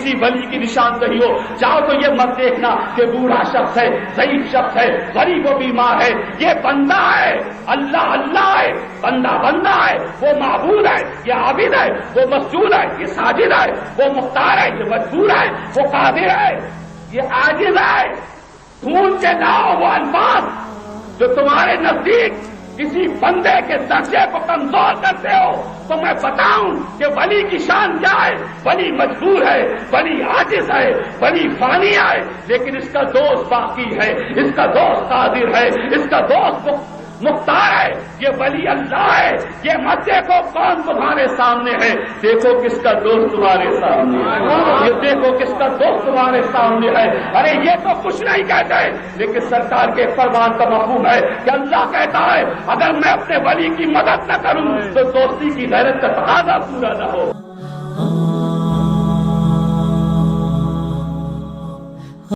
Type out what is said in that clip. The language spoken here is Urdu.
کسی ولی کی نشاندہی ہو، جاؤ تو یہ مت دیکھنا کہ بوڑھا شخص ہے، ضعیف شخص ہے، غریب و بیمار ہے، یہ بندہ ہے، اللہ اللہ ہے، بندہ بندہ ہے، وہ معبود ہے، یہ عابد ہے، وہ مسجود ہے، یہ ساجد ہے، وہ مختار ہے، یہ مجبور ہے، وہ قادر ہے، یہ عاجز ہے۔ ڈھونڈ کے لاؤ وہ الفاظ جو تمہارے نزدیک کسی بندے کے درجے کو کمزور کرتے ہو، تو میں بتاؤں کہ ولی کی شان کیا ہے۔ ولی مجبور ہے، ولی عاجز ہے، ولی فانی ہے، لیکن اس کا دوست باقی ہے، اس کا دوست قادر ہے، اس کا دوست مختار ہے، یہ ولی اللہ ہے۔ یہ مت دیکھو کون تمہارے سامنے ہے، دیکھو کس کا دوست تمہارے سامنے ہے، یہ دیکھو کس کا دوست تمہارے سامنے ہے۔ ارے یہ تو کچھ نہیں کہتے، لیکن سرکار کے فرمان کا مفہوم ہے کہ اللہ کہتا ہے اگر میں اپنے ولی کی مدد نہ کروں تو دوستی کی غیرت کا تقاضا پورا نہ ہو۔